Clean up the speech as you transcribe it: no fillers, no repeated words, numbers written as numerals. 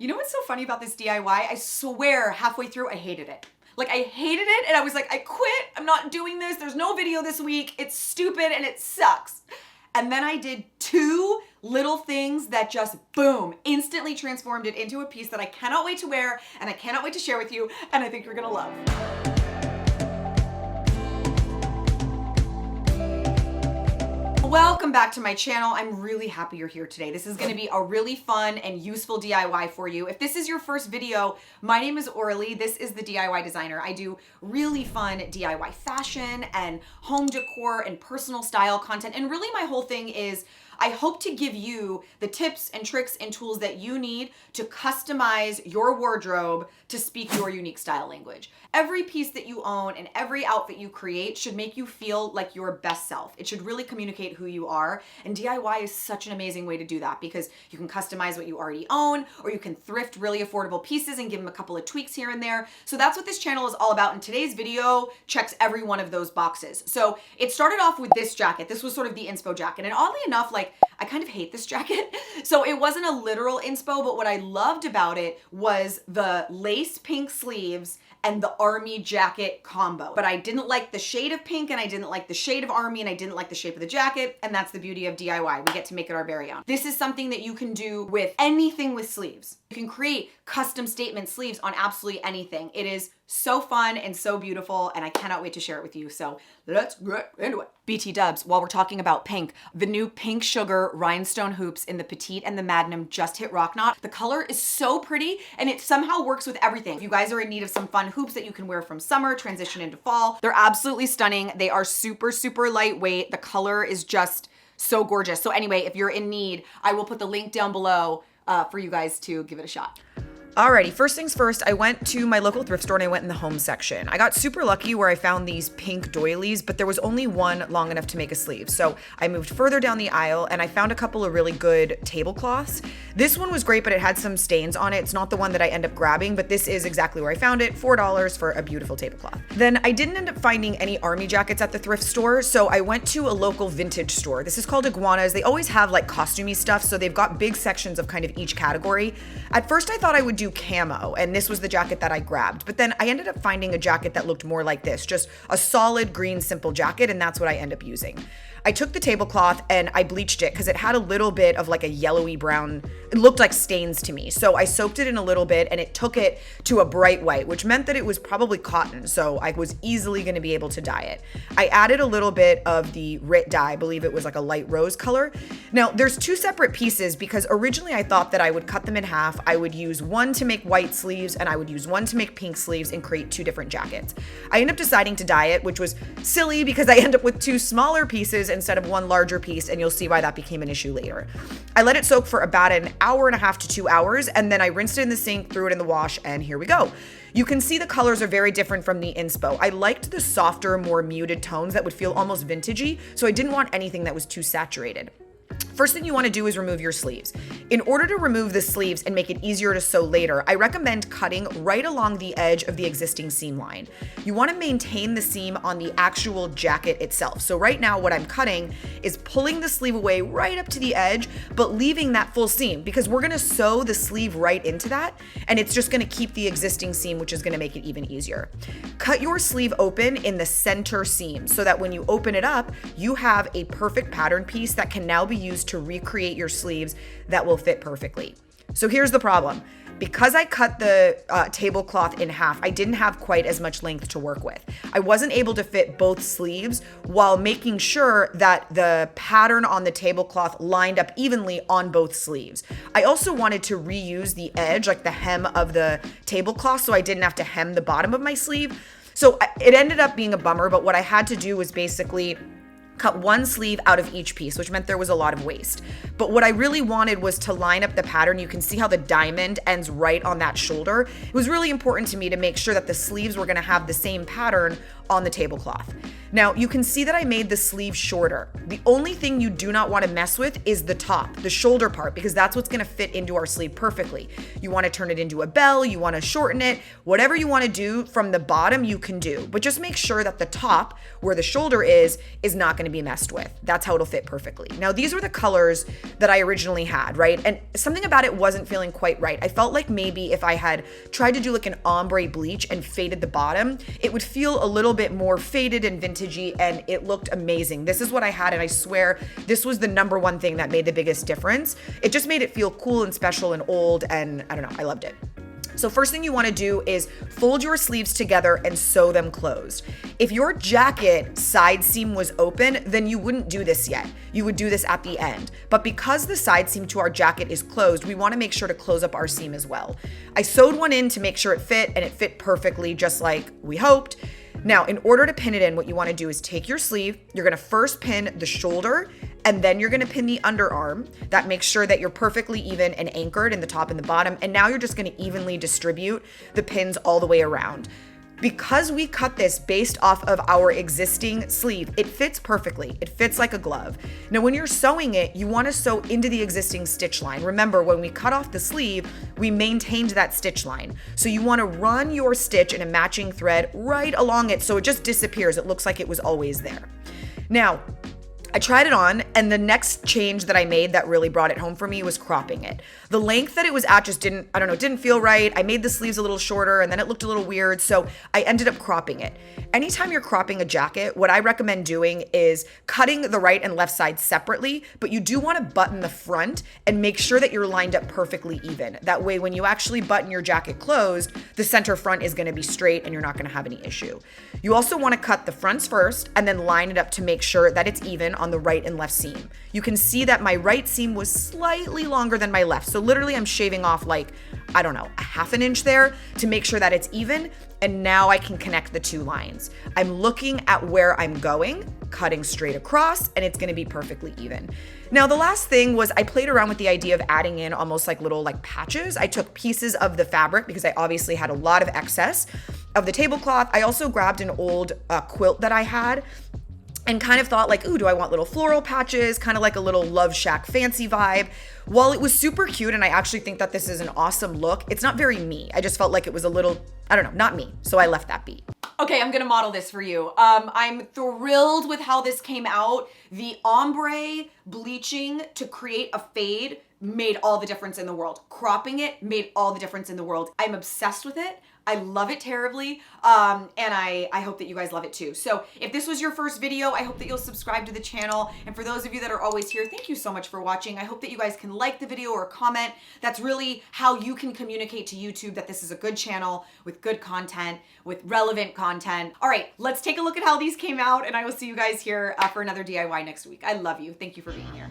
You know what's so funny about this DIY? I swear halfway through I hated it. Like I hated it and I was like, I quit, I'm not doing this, there's no video this week, it's stupid and it sucks. And then I did two little things that just, boom, instantly transformed it into a piece that I cannot wait to wear and I cannot wait to share with you and I think you're gonna love. Welcome back to my channel. I'm really happy you're here today. This is gonna be a really fun and useful DIY for you. If this is your first video, my name is Orly. This is the DIY designer. I do really fun DIY fashion and home decor and personal style content. And really my whole thing is I hope to give you the tips and tricks and tools that you need to customize your wardrobe to speak your unique style language. Every piece that you own and every outfit you create should make you feel like your best self. It should really communicate who you are. And DIY is such an amazing way to do that because you can customize what you already own, or you can thrift really affordable pieces and give them a couple of tweaks here and there. So that's what this channel is all about. And today's video checks every one of those boxes. So it started off with this jacket. This was sort of the inspo jacket. And oddly enough, like, I kind of hate this jacket. So it wasn't a literal inspo, but what I loved about it was the lace pink sleeves and the army jacket combo. But I didn't like the shade of pink and I didn't like the shade of army and I didn't like the shape of the jacket. And that's the beauty of DIY. We get to make it our very own. This is something that you can do with anything with sleeves. You can create custom statement sleeves on absolutely anything. It is so fun and so beautiful and I cannot wait to share it with you. So let's get into it. BT dubs, while we're talking about pink, the new pink sugar rhinestone hoops in the petite and the magnum just hit rock knot. The color is so pretty and it somehow works with everything. If you guys are in need of some fun hoops that you can wear from summer, transition into fall, they're absolutely stunning. They are super, super lightweight. The color is just so gorgeous. So anyway, if you're in need, I will put the link down below for you guys to give it a shot. Alrighty, first things first, I went to my local thrift store and I went in the home section. I got super lucky where I found these pink doilies, but there was only one long enough to make a sleeve. So I moved further down the aisle and I found a couple of really good tablecloths. This one was great, but it had some stains on it. It's not the one that I end up grabbing, but this is exactly where I found it, $4 for a beautiful tablecloth. Then I didn't end up finding any army jackets at the thrift store, so I went to a local vintage store. This is called Iguanas. They always have like costumey stuff, so they've got big sections of kind of each category. At first I thought I would do camo, and this was the jacket that I grabbed. But then I ended up finding a jacket that looked more like this, just a solid green simple jacket, and that's what I end up using. I took the tablecloth and I bleached it because it had a little bit of like a yellowy brown, it looked like stains to me. So I soaked it in a little bit and it took it to a bright white, which meant that it was probably cotton. So I was easily going to be able to dye it. I added a little bit of the RIT dye, I believe it was like a light rose color. Now there's two separate pieces because originally I thought that I would cut them in half. I would use one to make white sleeves and I would use one to make pink sleeves and create two different jackets. I ended up deciding to dye it, which was silly because I end up with two smaller pieces instead of one larger piece, and you'll see why that became an issue later. I let it soak for about an hour and a half to 2 hours, and then I rinsed it in the sink, threw it in the wash, and here we go. You can see the colors are very different from the inspo. I liked the softer, more muted tones that would feel almost vintagey, so I didn't want anything that was too saturated. First thing you want to do is remove your sleeves. In order to remove the sleeves and make it easier to sew later, I recommend cutting right along the edge of the existing seam line. You want to maintain the seam on the actual jacket itself. So right now what I'm cutting is pulling the sleeve away right up to the edge, but leaving that full seam because we're going to sew the sleeve right into that, and it's just going to keep the existing seam, which is going to make it even easier. Cut your sleeve open in the center seam so that when you open it up, you have a perfect pattern piece that can now be used to recreate your sleeves that will fit perfectly. So here's the problem. Because I cut the tablecloth in half, I didn't have quite as much length to work with. I wasn't able to fit both sleeves while making sure that the pattern on the tablecloth lined up evenly on both sleeves. I also wanted to reuse the edge, like the hem of the tablecloth, so I didn't have to hem the bottom of my sleeve. So it ended up being a bummer, but what I had to do was basically cut one sleeve out of each piece, which meant there was a lot of waste. But what I really wanted was to line up the pattern. You can see how the diamond ends right on that shoulder. It was really important to me to make sure that the sleeves were gonna have the same pattern on the tablecloth. Now you can see that I made the sleeve shorter. The only thing you do not want to mess with is the top, the shoulder part, because that's what's going to fit into our sleeve perfectly. You want to turn it into a bell, you want to shorten it, whatever you want to do from the bottom you can do, but just make sure that the top where the shoulder is not going to be messed with. That's how it'll fit perfectly. Now these were the colors that I originally had, right? And something about it wasn't feeling quite right. I felt like maybe if I had tried to do like an ombre bleach and faded the bottom, it would feel a little bit more faded and vintagey, and it looked amazing. This is what I had, and I swear this was the number one thing that made the biggest difference. It just made it feel cool and special and old, and I don't know, I loved it. So first thing you want to do is fold your sleeves together and sew them closed. If your jacket side seam was open, then you wouldn't do this yet. You would do this at the end. But because the side seam to our jacket is closed, we want to make sure to close up our seam as well. I sewed one in to make sure it fit, and it fit perfectly, just like we hoped. Now, in order to pin it in, what you want to do is take your sleeve, you're going to first pin the shoulder, and then you're going to pin the underarm. That makes sure that you're perfectly even and anchored in the top and the bottom. And now you're just going to evenly distribute the pins all the way around. Because we cut this based off of our existing sleeve, it fits perfectly. It fits like a glove. Now, when you're sewing it, you want to sew into the existing stitch line. Remember, when we cut off the sleeve, we maintained that stitch line. So you want to run your stitch in a matching thread right along it so it just disappears. It looks like it was always there. Now, I tried it on, and the next change that I made that really brought it home for me was cropping it. The length that it was at just didn't feel right. I made the sleeves a little shorter, and then it looked a little weird, so I ended up cropping it. Anytime you're cropping a jacket, what I recommend doing is cutting the right and left side separately, but you do want to button the front and make sure that you're lined up perfectly even. That way, when you actually button your jacket closed, the center front is going to be straight and you're not going to have any issue. You also want to cut the fronts first and then line it up to make sure that it's even on the right and left seam. You can see that my right seam was slightly longer than my left. So literally I'm shaving off like, I don't know, a half an inch there to make sure that it's even. And now I can connect the two lines. I'm looking at where I'm going, cutting straight across, and it's gonna be perfectly even. Now, the last thing was I played around with the idea of adding in almost like little like patches. I took pieces of the fabric because I obviously had a lot of excess of the tablecloth. I also grabbed an old quilt that I had and kind of thought like, ooh, do I want little floral patches, kind of like a little Love Shack fancy vibe. While it was super cute and I actually think that this is an awesome look, it's not very me. I just felt like it was a little, I don't know, not me. So I left that be. Okay, I'm gonna model this for you. I'm thrilled with how this came out. The ombre bleaching to create a fade made all the difference in the world. Cropping it made all the difference in the world. I'm obsessed with it. I love it terribly, and I hope that you guys love it too. So if this was your first video, I hope that you'll subscribe to the channel. And for those of you that are always here, thank you so much for watching. I hope that you guys can like the video or comment. That's really how you can communicate to YouTube that this is a good channel with good content, with relevant content. All right, let's take a look at how these came out, and I will see you guys here for another DIY next week. I love you. Thank you for being here.